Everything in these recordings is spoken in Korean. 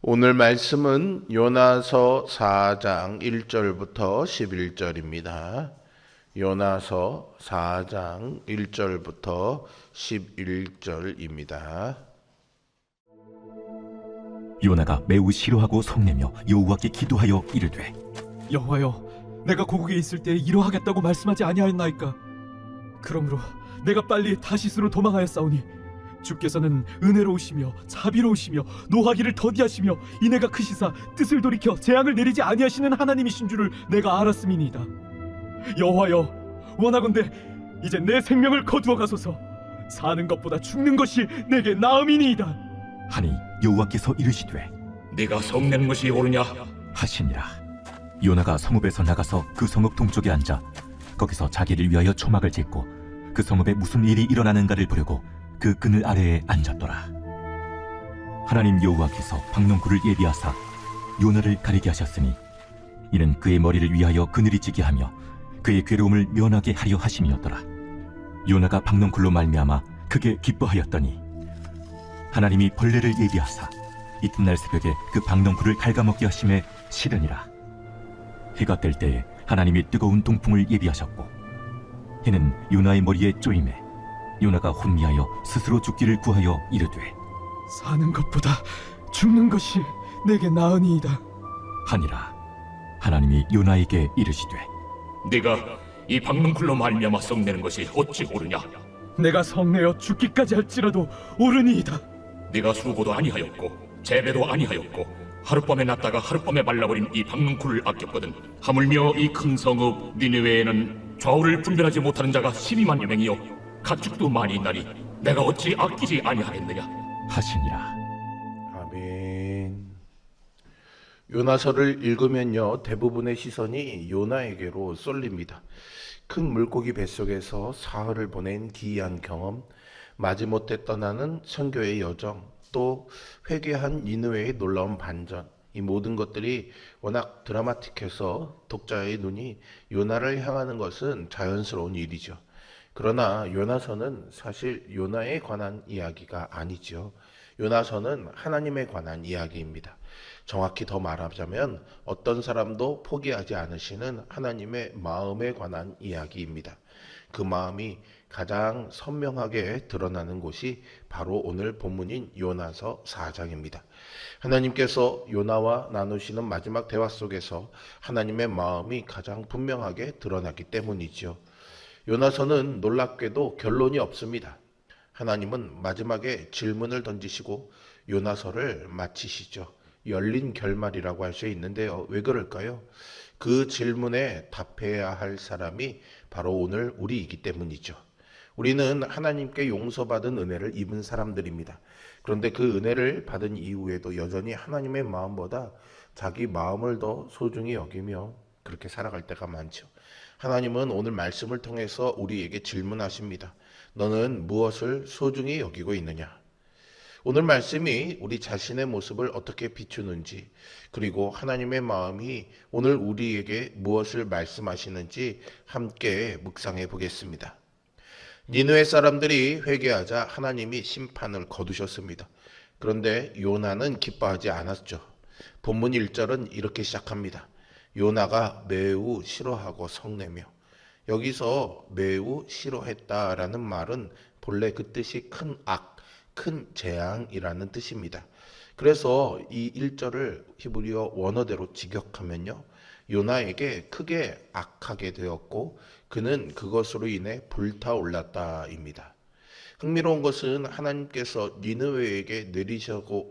오늘 말씀은 요나서 4장 1절부터 11절입니다. 요나서 4장 1절부터 11절입니다. 요나가 매우 싫어하고 성내며 여호와께 기도하여 이르되, 여호와여, 내가 고국에 있을 때 이러하겠다고 말씀하지 아니하였나이까? 그러므로 내가 빨리 다시스로 도망하였사오니 주께서는 은혜로우시며 자비로우시며 노하기를 더디하시며 이내가 크시사 뜻을 돌이켜 재앙을 내리지 아니하시는 하나님이신 줄을 내가 알았음이니이다. 여호와여, 원하건대 이제 내 생명을 거두어 가소서. 사는 것보다 죽는 것이 내게 나음이니이다. 하니 여호와께서 이르시되, 네가 성내는 것이 옳으냐? 하시니라. 요나가 성읍에서 나가서 그 성읍 동쪽에 앉아 거기서 자기를 위하여 초막을 짓고 그 성읍에 무슨 일이 일어나는가를 보려고 그 그늘 아래에 앉았더라. 하나님 여호와께서 박농쿨을 예비하사 요나를 가리게 하셨으니 이는 그의 머리를 위하여 그늘이 지게 하며 그의 괴로움을 면하게 하려 하심이었더라. 요나가 박농쿨로 말미암아 크게 기뻐하였더니 하나님이 벌레를 예비하사 이튿날 새벽에 그 박농쿨을 갉아먹게 하심에 싫으니라. 해가 뜰 때에 하나님이 뜨거운 동풍을 예비하셨고 해는 요나의 머리에 쪼임에 요나가 혼미하여 스스로 죽기를 구하여 이르되, 사는 것보다 죽는 것이 내게 나으니이다. 하니라. 하나님이 요나에게 이르시되, 네가 이 박능쿨로 말미암아 성내는 것이 어찌 옳으냐? 내가 성내어 죽기까지 할지라도 옳으니이다. 네가 수고도 아니하였고 재배도 아니하였고 하룻밤에 났다가 하룻밤에 말라버린 이 박능쿨을 아꼈거든. 하물며 이 큰 성읍 니느웨에는 좌우를 분별하지 못하는 자가 12만여 명이요 가축도 많이 있나니 내가 어찌 아끼지 아니하겠느냐? 하시니라. 아멘. 요나서를 읽으면요, 대부분의 시선이 요나에게로 쏠립니다. 큰 물고기 뱃속에서 사흘을 보낸 기이한 경험, 마지못해 떠나는 선교의 여정, 또 회개한 니느웨의 놀라운 반전, 이 모든 것들이 워낙 드라마틱해서 독자의 눈이 요나를 향하는 것은 자연스러운 일이죠. 그러나 요나서는 사실 요나에 관한 이야기가 아니죠. 요나서는 하나님에 관한 이야기입니다. 정확히 더 말하자면 어떤 사람도 포기하지 않으시는 하나님의 마음에 관한 이야기입니다. 그 마음이 가장 선명하게 드러나는 곳이 바로 오늘 본문인 요나서 4장입니다. 하나님께서 요나와 나누시는 마지막 대화 속에서 하나님의 마음이 가장 분명하게 드러나기 때문이죠. 요나서는 놀랍게도 결론이 없습니다. 하나님은 마지막에 질문을 던지시고 요나서를 마치시죠. 열린 결말이라고 할 수 있는데요. 왜 그럴까요? 그 질문에 답해야 할 사람이 바로 오늘 우리이기 때문이죠. 우리는 하나님께 용서받은 은혜를 입은 사람들입니다. 그런데 그 은혜를 받은 이후에도 여전히 하나님의 마음보다 자기 마음을 더 소중히 여기며 그렇게 살아갈 때가 많죠. 하나님은 오늘 말씀을 통해서 우리에게 질문하십니다. 너는 무엇을 소중히 여기고 있느냐? 오늘 말씀이 우리 자신의 모습을 어떻게 비추는지, 그리고 하나님의 마음이 오늘 우리에게 무엇을 말씀하시는지 함께 묵상해 보겠습니다. 니느웨 사람들이 회개하자 하나님이 심판을 거두셨습니다. 그런데 요나는 기뻐하지 않았죠. 본문 1절은 이렇게 시작합니다. 요나가 매우 싫어하고 성내며, 여기서 매우 싫어했다라는 말은 본래 그 뜻이 큰 악, 큰 재앙이라는 뜻입니다. 그래서 이 1절을 히브리어 원어대로 직역하면요, 요나에게 크게 악하게 되었고 그는 그것으로 인해 불타올랐다입니다. 흥미로운 것은 하나님께서 니느웨에게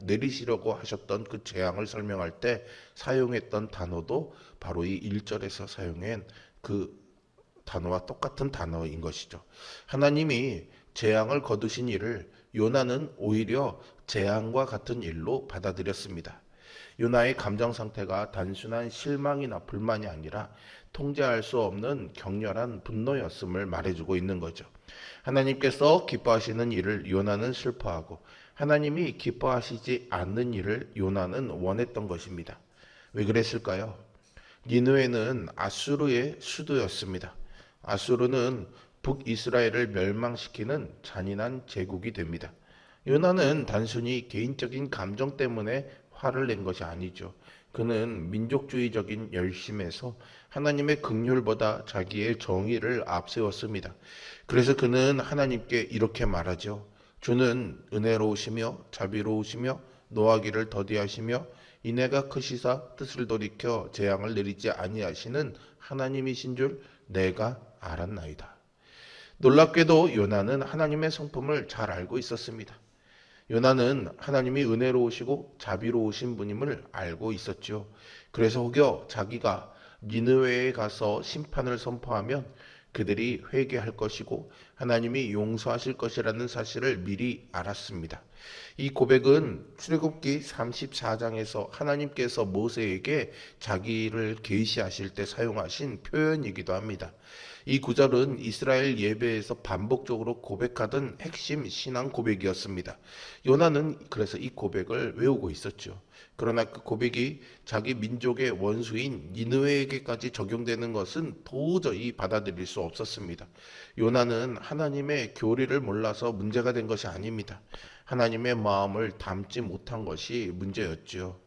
내리시려고 하셨던 그 재앙을 설명할 때 사용했던 단어도 바로 이 1절에서 사용한 그 단어와 똑같은 단어인 것이죠. 하나님이 재앙을 거두신 일을 요나는 오히려 재앙과 같은 일로 받아들였습니다. 요나의 감정 상태가 단순한 실망이나 불만이 아니라 통제할 수 없는 격렬한 분노였음을 말해주고 있는 거죠. 하나님께서 기뻐하시는 일을 요나는 슬퍼하고 하나님이 기뻐하시지 않는 일을 요나는 원했던 것입니다. 왜 그랬을까요? 니느웨는 아수르의 수도였습니다. 아수르는 북이스라엘을 멸망시키는 잔인한 제국이 됩니다. 요나는 단순히 개인적인 감정 때문에 화를 낸 것이 아니죠. 그는 민족주의적인 열심에서 하나님의 긍휼보다 자기의 정의를 앞세웠습니다. 그래서 그는 하나님께 이렇게 말하죠. 주는 은혜로우시며 자비로우시며 노하기를 더디하시며 인애가 크시사 뜻을 돌이켜 재앙을 내리지 아니하시는 하나님이신 줄 내가 알았나이다. 놀랍게도 요나는 하나님의 성품을 잘 알고 있었습니다. 요나는 하나님이 은혜로우시고 자비로우신 분임을 알고 있었죠. 그래서 혹여 자기가 니느웨에 가서 심판을 선포하면 그들이 회개할 것이고 하나님이 용서하실 것이라는 사실을 미리 알았습니다. 이 고백은 출애굽기 34장에서 하나님께서 모세에게 자기를 계시하실 때 사용하신 표현이기도 합니다. 이 구절은 이스라엘 예배에서 반복적으로 고백하던 핵심 신앙 고백이었습니다. 요나는 그래서 이 고백을 외우고 있었죠. 그러나 그 고백이 자기 민족의 원수인 니느웨에게까지 적용되는 것은 도저히 받아들일 수 없었습니다. 요나는 하나님의 교리를 몰라서 문제가 된 것이 아닙니다. 하나님의 마음을 담지 못한 것이 문제였지요.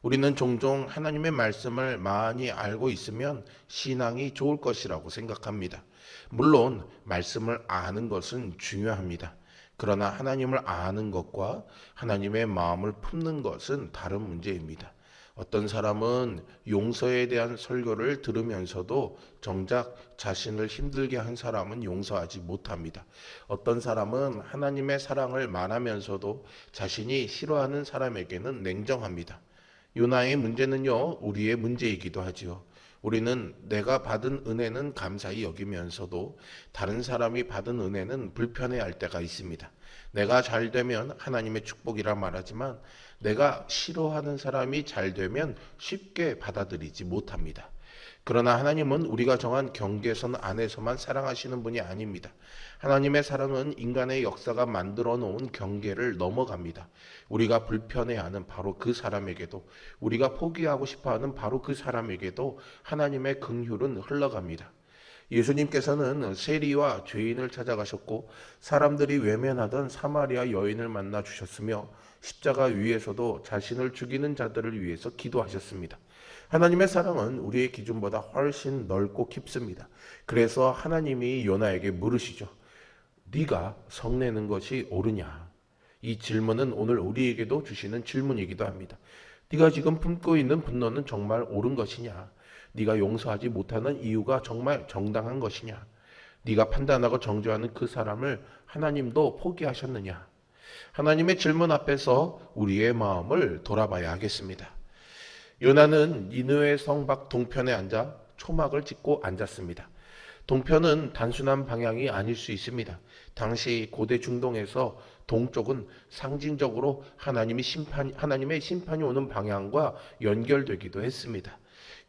우리는 종종 하나님의 말씀을 많이 알고 있으면 신앙이 좋을 것이라고 생각합니다. 물론 말씀을 아는 것은 중요합니다. 그러나 하나님을 아는 것과 하나님의 마음을 품는 것은 다른 문제입니다. 어떤 사람은 용서에 대한 설교를 들으면서도 정작 자신을 힘들게 한 사람은 용서하지 못합니다. 어떤 사람은 하나님의 사랑을 말하면서도 자신이 싫어하는 사람에게는 냉정합니다. 요나의 문제는요, 우리의 문제이기도 하지요. 우리는 내가 받은 은혜는 감사히 여기면서도 다른 사람이 받은 은혜는 불편해할 때가 있습니다. 내가 잘 되면 하나님의 축복이라 말하지만 내가 싫어하는 사람이 잘 되면 쉽게 받아들이지 못합니다. 그러나 하나님은 우리가 정한 경계선 안에서만 사랑하시는 분이 아닙니다. 하나님의 사랑은 인간의 역사가 만들어 놓은 경계를 넘어갑니다. 우리가 불편해하는 바로 그 사람에게도, 우리가 포기하고 싶어하는 바로 그 사람에게도 하나님의 긍휼은 흘러갑니다. 예수님께서는 세리와 죄인을 찾아가셨고 사람들이 외면하던 사마리아 여인을 만나 주셨으며 십자가 위에서도 자신을 죽이는 자들을 위해서 기도하셨습니다. 하나님의 사랑은 우리의 기준보다 훨씬 넓고 깊습니다. 그래서 하나님이 요나에게 물으시죠. 네가 성내는 것이 옳으냐? 이 질문은 오늘 우리에게도 주시는 질문이기도 합니다. 네가 지금 품고 있는 분노는 정말 옳은 것이냐? 네가 용서하지 못하는 이유가 정말 정당한 것이냐? 네가 판단하고 정죄하는 그 사람을 하나님도 포기하셨느냐? 하나님의 질문 앞에서 우리의 마음을 돌아봐야 하겠습니다. 요나는 니느웨 성 밖 동편에 앉아 초막을 찍고 앉았습니다. 동편은 단순한 방향이 아닐 수 있습니다. 당시 고대 중동에서 동쪽은 상징적으로 하나님의 심판이 오는 방향과 연결되기도 했습니다.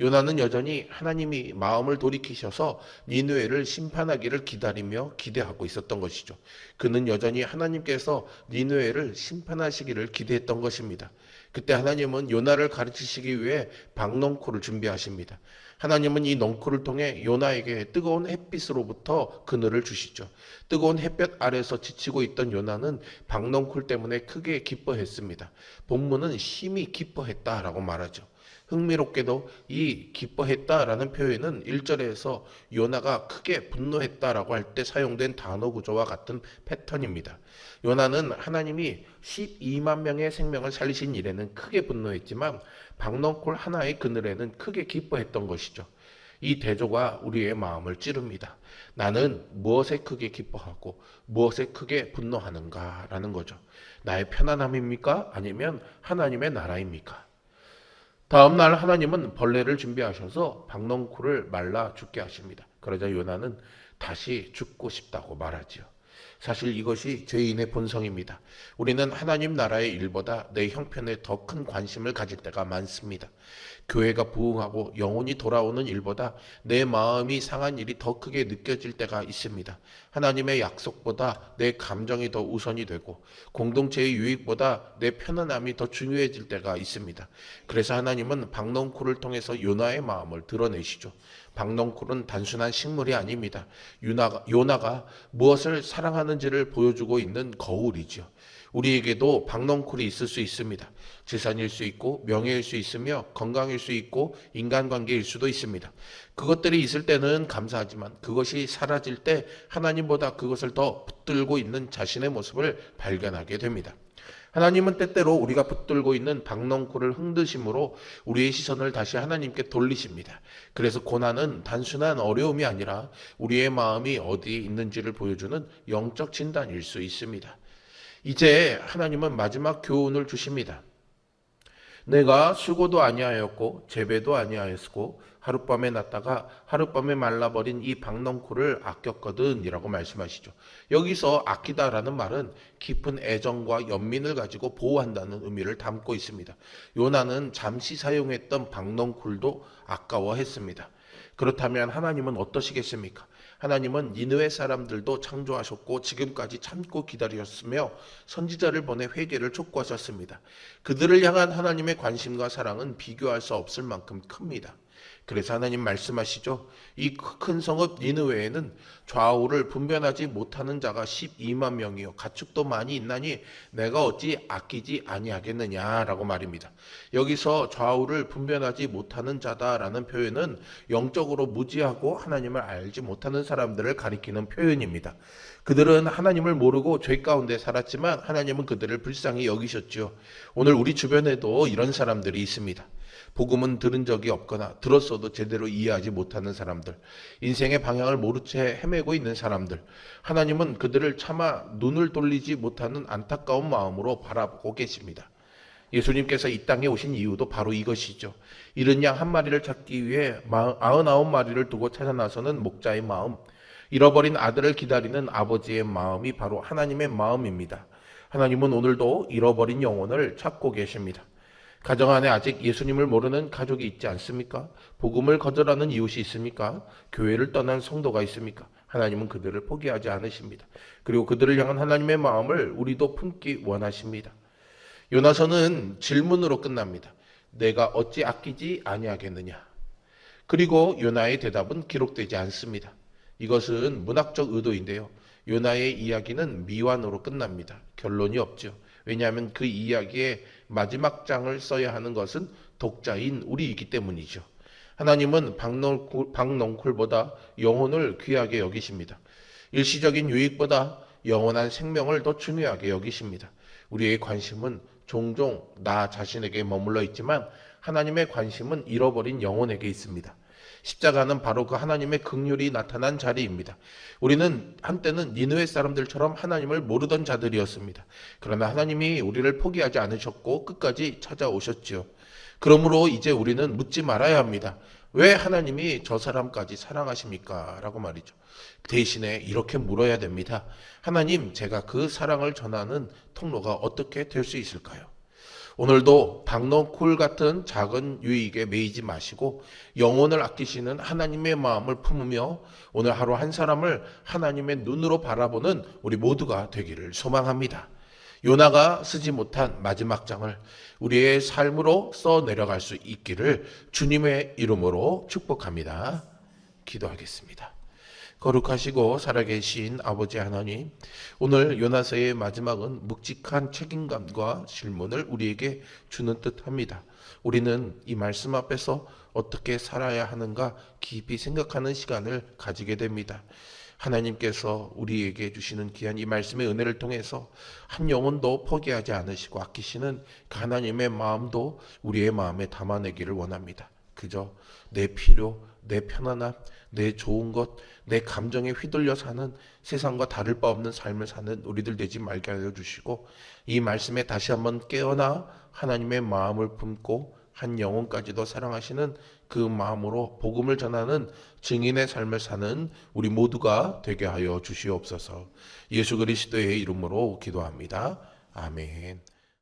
요나는 여전히 하나님이 마음을 돌이키셔서 니느웨를 심판하기를 기다리며 기대하고 있었던 것이죠. 그는 여전히 하나님께서 니느웨를 심판하시기를 기대했던 것입니다. 그때 하나님은 요나를 가르치시기 위해 박넝쿨을 준비하십니다. 하나님은 이 넝쿨을 통해 요나에게 뜨거운 햇빛으로부터 그늘을 주시죠. 뜨거운 햇볕 아래서 지치고 있던 요나는 박넝쿨 때문에 크게 기뻐했습니다. 본문은 심히 기뻐했다라고 말하죠. 흥미롭게도 이 기뻐했다라는 표현은 1절에서 요나가 크게 분노했다라고 할 때 사용된 단어 구조와 같은 패턴입니다. 요나는 하나님이 12만 명의 생명을 살리신 일에는 크게 분노했지만 박넝쿨 하나의 그늘에는 크게 기뻐했던 것이죠. 이 대조가 우리의 마음을 찌릅니다. 나는 무엇에 크게 기뻐하고 무엇에 크게 분노하는가라는 거죠. 나의 편안함입니까? 아니면 하나님의 나라입니까? 다음 날 하나님은 벌레를 준비하셔서 박넝쿨을 말라 죽게 하십니다. 그러자 요나는 다시 죽고 싶다고 말하지요. 사실 이것이 죄인의 본성입니다. 우리는 하나님 나라의 일보다 내 형편에 더 큰 관심을 가질 때가 많습니다. 교회가 부흥하고 영혼이 돌아오는 일보다 내 마음이 상한 일이 더 크게 느껴질 때가 있습니다. 하나님의 약속보다 내 감정이 더 우선이 되고 공동체의 유익보다 내 편안함이 더 중요해질 때가 있습니다. 그래서 하나님은 박넝쿨을 통해서 요나의 마음을 드러내시죠. 박넝쿨은 단순한 식물이 아닙니다. 요나가 무엇을 사랑하는지를 보여주고 있는 거울이죠. 우리에게도 박넝쿨이 있을 수 있습니다. 재산일 수 있고 명예일 수 있으며 건강일 수 있고 인간관계일 수도 있습니다. 그것들이 있을 때는 감사하지만 그것이 사라질 때 하나님보다 그것을 더 붙들고 있는 자신의 모습을 발견하게 됩니다. 하나님은 때때로 우리가 붙들고 있는 박넝쿨을 흔드심으로 우리의 시선을 다시 하나님께 돌리십니다. 그래서 고난은 단순한 어려움이 아니라 우리의 마음이 어디에 있는지를 보여주는 영적 진단일 수 있습니다. 이제 하나님은 마지막 교훈을 주십니다. 내가 수고도 아니하였고 재배도 아니하였고 하룻밤에 났다가 하룻밤에 말라버린 이 박넝쿨을 아꼈거든 이라고 말씀하시죠. 여기서 아끼다라는 말은 깊은 애정과 연민을 가지고 보호한다는 의미를 담고 있습니다. 요나는 잠시 사용했던 박넝쿨도 아까워했습니다. 그렇다면 하나님은 어떠시겠습니까? 하나님은 니느웨 사람들도 창조하셨고 지금까지 참고 기다리셨으며 선지자를 보내 회개를 촉구하셨습니다. 그들을 향한 하나님의 관심과 사랑은 비교할 수 없을 만큼 큽니다. 그래서 하나님 말씀하시죠. 이 큰 성읍 니느웨에는 좌우를 분별하지 못하는 자가 12만 명이요 가축도 많이 있나니 내가 어찌 아끼지 아니하겠느냐라고 말입니다. 여기서 좌우를 분별하지 못하는 자다라는 표현은 영적으로 무지하고 하나님을 알지 못하는 사람들을 가리키는 표현입니다. 그들은 하나님을 모르고 죄 가운데 살았지만 하나님은 그들을 불쌍히 여기셨죠. 오늘 우리 주변에도 이런 사람들이 있습니다. 복음은 들은 적이 없거나 들었어도 제대로 이해하지 못하는 사람들, 인생의 방향을 모른 채 헤매고 있는 사람들, 하나님은 그들을 차마 눈을 돌리지 못하는 안타까운 마음으로 바라보고 계십니다. 예수님께서 이 땅에 오신 이유도 바로 이것이죠. 잃은 양 한 마리를 찾기 위해 99마리를 두고 찾아 나서는 목자의 마음, 잃어버린 아들을 기다리는 아버지의 마음이 바로 하나님의 마음입니다. 하나님은 오늘도 잃어버린 영혼을 찾고 계십니다. 가정 안에 아직 예수님을 모르는 가족이 있지 않습니까? 복음을 거절하는 이웃이 있습니까? 교회를 떠난 성도가 있습니까? 하나님은 그들을 포기하지 않으십니다. 그리고 그들을 향한 하나님의 마음을 우리도 품기 원하십니다. 요나서는 질문으로 끝납니다. 내가 어찌 아끼지 아니하겠느냐? 그리고 요나의 대답은 기록되지 않습니다. 이것은 문학적 의도인데요. 요나의 이야기는 미완으로 끝납니다. 결론이 없죠. 왜냐하면 그 이야기의 마지막 장을 써야 하는 것은 독자인 우리이기 때문이죠. 하나님은 박넝쿨보다 영혼을 귀하게 여기십니다. 일시적인 유익보다 영원한 생명을 더 중요하게 여기십니다. 우리의 관심은 종종 나 자신에게 머물러 있지만 하나님의 관심은 잃어버린 영혼에게 있습니다. 십자가는 바로 그 하나님의 긍휼이 나타난 자리입니다. 우리는 한때는 니느웨 사람들처럼 하나님을 모르던 자들이었습니다. 그러나 하나님이 우리를 포기하지 않으셨고 끝까지 찾아오셨지요. 그러므로 이제 우리는 묻지 말아야 합니다. 왜 하나님이 저 사람까지 사랑하십니까? 라고 말이죠. 대신에 이렇게 물어야 됩니다. 하나님, 제가 그 사랑을 전하는 통로가 어떻게 될 수 있을까요? 오늘도 박넝쿨 같은 작은 유익에 매이지 마시고 영혼을 아끼시는 하나님의 마음을 품으며 오늘 하루 한 사람을 하나님의 눈으로 바라보는 우리 모두가 되기를 소망합니다. 요나가 쓰지 못한 마지막 장을 우리의 삶으로 써 내려갈 수 있기를 주님의 이름으로 축복합니다. 기도하겠습니다. 거룩하시고 살아계신 아버지 하나님, 오늘 요나서의 마지막은 묵직한 책임감과 질문을 우리에게 주는 듯합니다. 우리는 이 말씀 앞에서 어떻게 살아야 하는가 깊이 생각하는 시간을 가지게 됩니다. 하나님께서 우리에게 주시는 귀한 이 말씀의 은혜를 통해서 한 영혼도 포기하지 않으시고 아끼시는 그 하나님의 마음도 우리의 마음에 담아내기를 원합니다. 그저 내 필요, 내 편안함, 내 좋은 것, 내 감정에 휘둘려 사는 세상과 다를 바 없는 삶을 사는 우리들 되지 말게 하여 주시고 이 말씀에 다시 한번 깨어나 하나님의 마음을 품고 한 영혼까지도 사랑하시는 그 마음으로 복음을 전하는 증인의 삶을 사는 우리 모두가 되게 하여 주시옵소서. 예수 그리스도의 이름으로 기도합니다. 아멘.